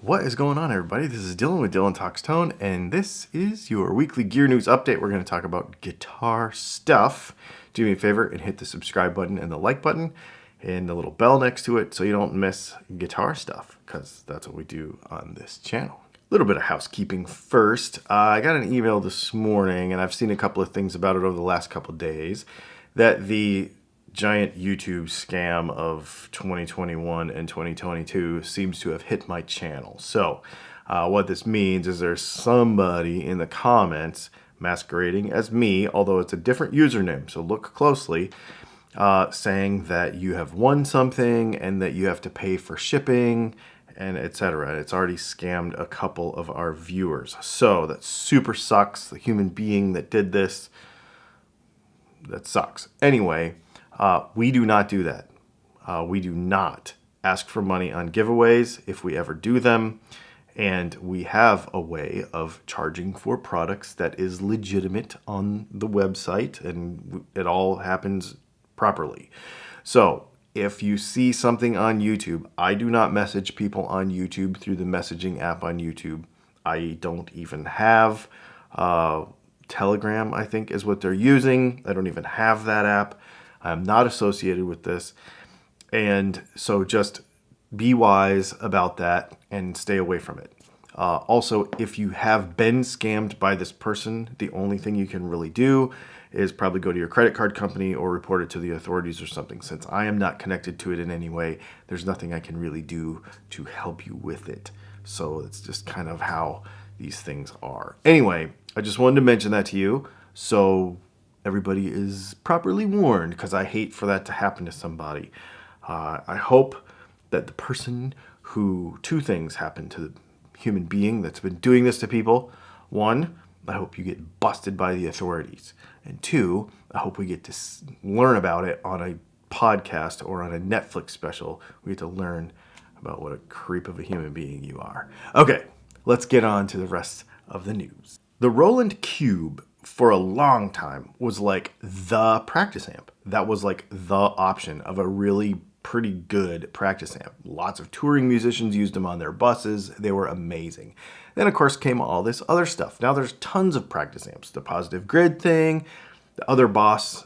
What is going on, everybody? This is Dylan with Dylan Talks Tone, and this is your weekly gear news update. We're going to talk about guitar stuff. Do me a favor and hit the subscribe button and the like button and the little bell next to it so you don't miss guitar stuff, because that's what we do on this channel. A little bit of housekeeping first. I got an email this morning, and I've seen a couple of things about it over the last couple of days, that the giant YouTube scam of 2021 and 2022 seems to have hit my channel. So what this means is there's somebody in the comments masquerading as me, although it's a different username, so look closely, saying that you have won something and that you have to pay for shipping and etc. It's already scammed a couple of our viewers. So that super sucks. The human being that did this, that sucks. Anyway, we do not do that. We do not ask for money on giveaways if we ever do them. And we have a way of charging for products that is legitimate on the website, and it all happens properly. So if you see something on YouTube, I do not message people on YouTube through the messaging app on YouTube. I don't even have Telegram, I think is what they're using. I don't even have that app. I'm not associated with this. And so just be wise about that and stay away from it. Also, if you have been scammed by this person, the only thing you can really do is probably go to your credit card company or report it to the authorities or something. Since I am not connected to it in any way, there's nothing I can really do to help you with it. So it's just kind of how these things are. Anyway, I just wanted to mention that to you so everybody is properly warned, because I hate for that to happen to somebody. I hope that the person two things happen to the human being that's been doing this to people. One, I hope you get busted by the authorities. And two, I hope we get to learn about it on a podcast or on a Netflix special. We get to learn about what a creep of a human being you are. Okay, let's get on to the rest of the news. The Roland Cube for a long time was like the practice amp. That was like the option of a really pretty good practice amp. Lots of touring musicians used them on their buses. They were amazing. Then, of course, came all this other stuff. Now there's tons of practice amps. The Positive Grid thing, the other Boss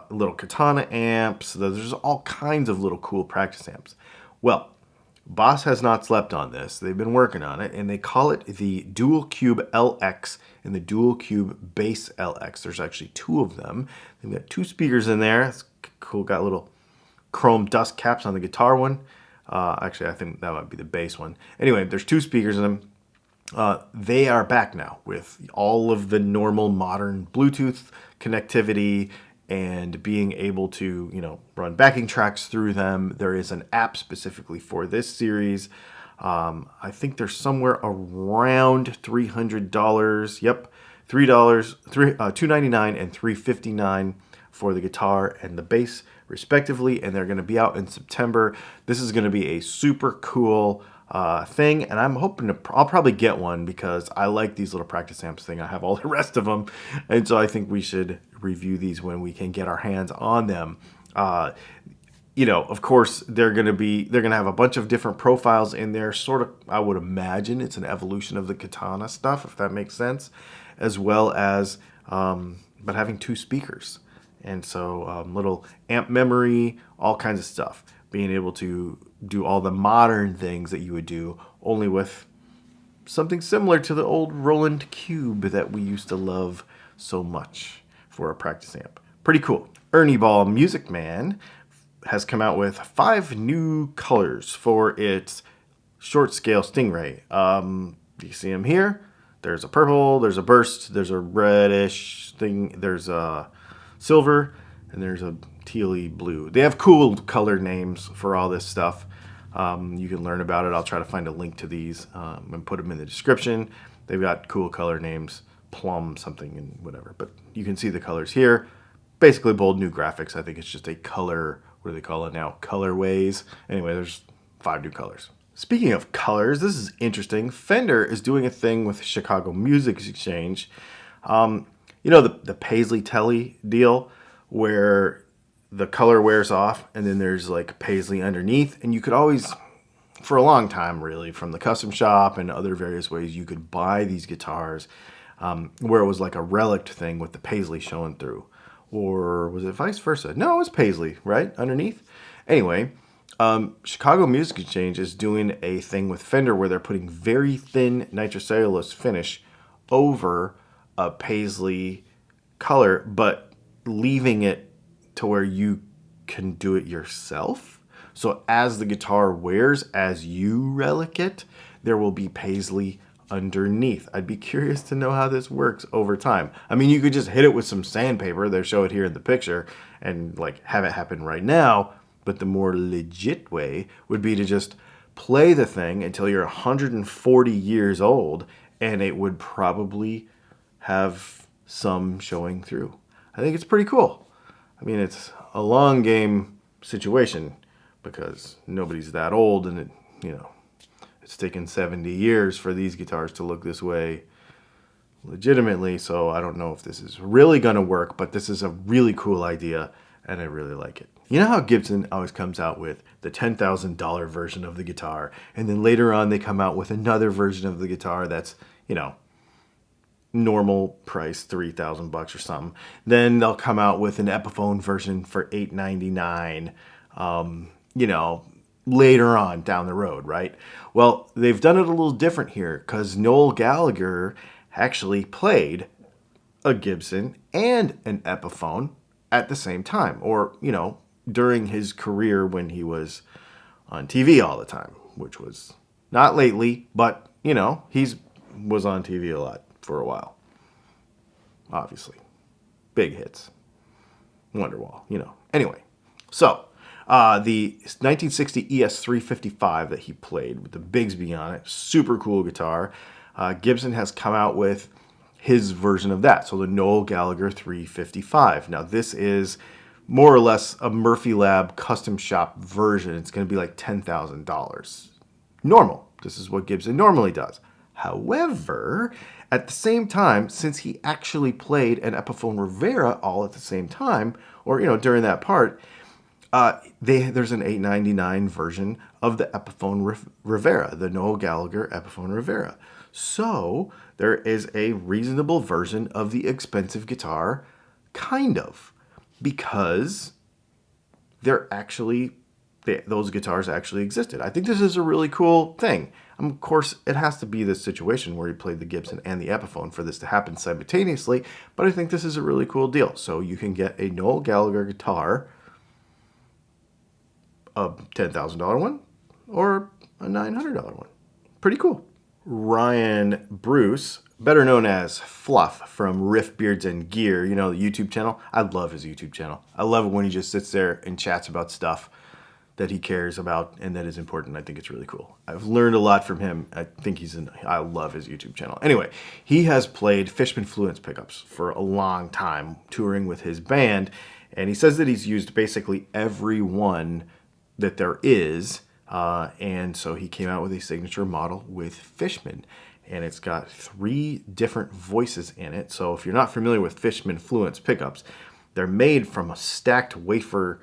little Katana amps. There's all kinds of little cool practice amps. Well, Boss has not slept on this. They've been working on it, and they call it the Dual Cube LX and the Dual Cube Bass LX. There's actually two of them. They've got two speakers in there. It's cool. Got little chrome dust caps on the guitar one. Actually, I think that might be the bass one. Anyway, there's two speakers in them. They are back now with all of the normal modern Bluetooth connectivity and being able to, run backing tracks through them. There is an app specifically for this series. I think they're somewhere around $300. Yep, $299 and $359 for the guitar and the bass, respectively, and they're going to be out in September. This is going to be a super cool thing, and I'm hoping I'll probably get one because I like these little practice amps thing. I have all the rest of them, and so I think we should review these when we can get our hands on them. Of course, they're going to have a bunch of different profiles in there. Sort of, I would imagine it's an evolution of the Katana stuff, if that makes sense, as well as but having two speakers. And so little amp memory, all kinds of stuff. Being able to do all the modern things that you would do, only with something similar to the old Roland Cube that we used to love so much for a practice amp. Pretty cool. Ernie Ball Music Man has come out with 5 new colors for its short scale Stingray. You see them here. There's a purple, there's a burst, there's a reddish thing, there's a silver, and there's a tealy blue. They have cool color names for all this stuff. You can learn about it. I'll try to find a link to these and put them in the description. They've got cool color names, plum something and whatever. But you can see the colors here. Basically bold new graphics. I think it's just a color, what do they call it now? Colorways. Anyway, there's 5 new colors. Speaking of colors, this is interesting. Fender is doing a thing with Chicago Music Exchange. The Paisley Telly deal where the color wears off and then there's like Paisley underneath, and you could always for a long time, really, from the custom shop and other various ways you could buy these guitars, where it was like a Relic thing with the Paisley showing through. Or was it vice versa? No, it was Paisley, right? Underneath? Anyway, Chicago Music Exchange is doing a thing with Fender where they're putting very thin nitrocellulose finish over a Paisley color, but leaving it to where you can do it yourself. So as the guitar wears, as you relic it, there will be Paisley underneath. I'd be curious to know how this works over time. I mean, you could just hit it with some sandpaper. They show it here in the picture and like have it happen right now. But the more legit way would be to just play the thing until you're 140 years old, and it would probably have some showing through. I think it's pretty cool. I mean, it's a long game situation because nobody's that old, and it, it's taken 70 years for these guitars to look this way legitimately. So I don't know if this is really going to work, but this is a really cool idea, and I really like it. You know how Gibson always comes out with the $10,000 version of the guitar, and then later on they come out with another version of the guitar that's, normal price, $3,000 or something. Then they'll come out with an Epiphone version for $899, later on down the road, right? Well, they've done it a little different here because Noel Gallagher actually played a Gibson and an Epiphone at the same time, or, during his career when he was on TV all the time, which was not lately, but, he's was on TV a lot for a while. Obviously. Big hits. Wonderwall, Anyway, so the 1960 ES355 that he played with the Bigsby on it, super cool guitar. Gibson has come out with his version of that, so the Noel Gallagher 355. Now, this is more or less a Murphy Lab custom shop version. It's going to be like $10,000. Normal. This is what Gibson normally does. However, at the same time, since he actually played an Epiphone Rivera all at the same time, or, during that part, there's an $899 version of the Epiphone Rivera, the Noel Gallagher Epiphone Rivera. So there is a reasonable version of the expensive guitar, kind of, because those guitars actually existed. I think this is a really cool thing. Of course, it has to be this situation where he played the Gibson and the Epiphone for this to happen simultaneously, but I think this is a really cool deal. So you can get a Noel Gallagher guitar, a $10,000 one, or a $900 one. Pretty cool. Ryan Bruce, better known as Fluff from Riff Beards and Gear, the YouTube channel. I love his YouTube channel. I love it when he just sits there and chats about stuff that he cares about and that is important. I think it's really cool. I've learned a lot from him. I love his YouTube channel. Anyway, he has played Fishman Fluence pickups for a long time, touring with his band, and he says that he's used basically every one that there is, and so he came out with a signature model with Fishman, and it's got 3 different voices in it. So if you're not familiar with Fishman Fluence pickups, they're made from a stacked wafer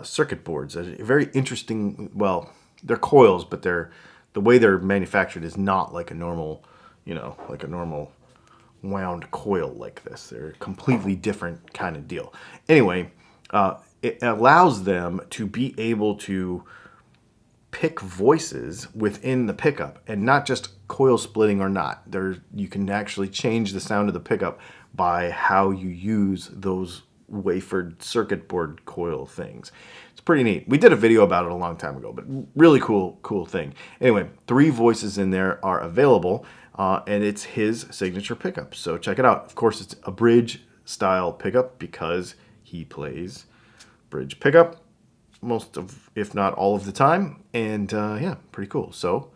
circuit boards. A very interesting, well, they're coils, but the way they're manufactured is not like a normal, like a normal wound coil like this. They're a completely different kind of deal. Anyway, it allows them to be able to pick voices within the pickup, and not just coil splitting or not. You can actually change the sound of the pickup by how you use those wafered circuit board coil things. It's pretty neat. We did a video about it a long time ago, but really cool thing. Anyway, 3 voices in there are available, and it's his signature pickup. So check it out. Of course, it's a bridge style pickup because he plays bridge pickup most of, if not all of the time. And yeah, pretty cool. So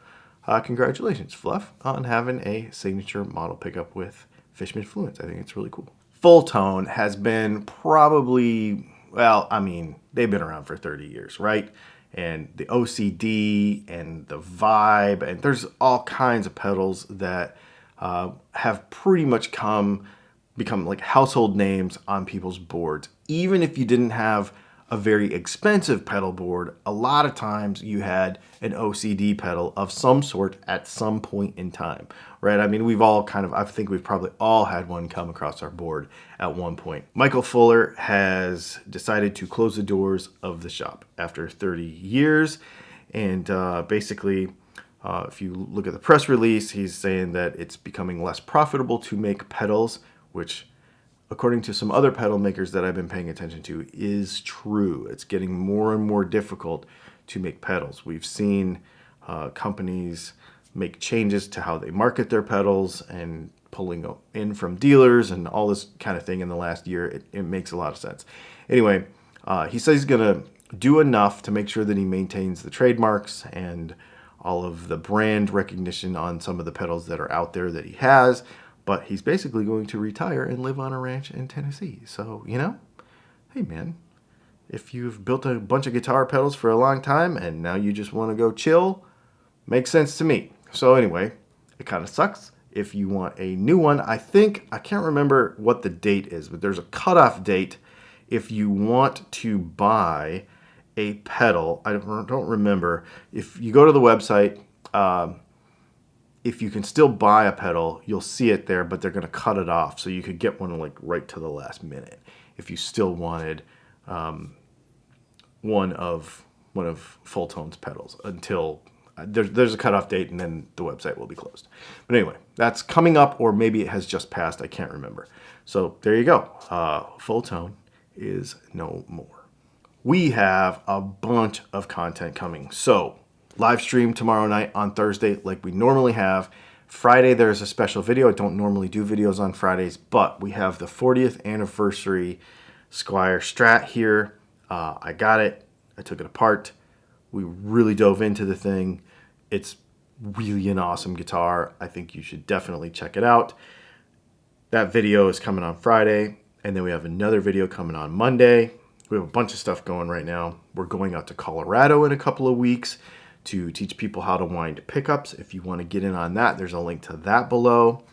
congratulations, Fluff, on having a signature model pickup with Fishman Fluence. I think it's really cool. Fulltone has been probably, they've been around for 30 years, right? And the OCD and the Vibe, and there's all kinds of pedals that have pretty much become like household names on people's boards. Even if you didn't have a very expensive pedal board, a lot of times you had an OCD pedal of some sort at some point in time, right? I mean, I think we've probably all had one come across our board at one point. Michael Fuller has decided to close the doors of the shop after 30 years. And basically, if you look at the press release, he's saying that it's becoming less profitable to make pedals, which, according to some other pedal makers that I've been paying attention to, is true. It's getting more and more difficult to make pedals. We've seen companies make changes to how they market their pedals and pulling in from dealers and all this kind of thing in the last year. It makes a lot of sense. Anyway, he says he's going to do enough to make sure that he maintains the trademarks and all of the brand recognition on some of the pedals that are out there that he has. But he's basically going to retire and live on a ranch in Tennessee. So, hey man, if you've built a bunch of guitar pedals for a long time and now you just want to go chill, makes sense to me. So anyway, it kind of sucks. If you want a new one, I can't remember what the date is, but there's a cutoff date if you want to buy a pedal. I don't remember. If you go to the website, if you can still buy a pedal, you'll see it there, but they're going to cut it off. So you could get one like right to the last minute if you still wanted one of Fulltone's pedals until there's a cutoff date, and then the website will be closed. But anyway, that's coming up, or maybe it has just passed. I can't remember. So there you go. Fulltone is no more. We have a bunch of content coming. So live stream tomorrow night on Thursday like we normally have. Friday there's a special video. I don't normally do videos on Fridays, but we have the 40th anniversary Squier Strat here. I got it. I took it apart. We really dove into the thing. It's really an awesome guitar. I think you should definitely check it out. That video is coming on Friday, and then we have another video coming on Monday. We have a bunch of stuff going right now. We're going out to Colorado in a couple of weeks to teach people how to wind pickups. If you want to get in on that, there's a link to that below.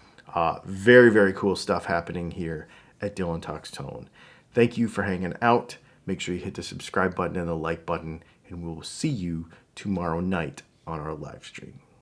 Very, very cool stuff happening here at Dylan Talks Tone. Thank you for hanging out. Make sure you hit the subscribe button and the like button, and we will see you tomorrow night on our live stream.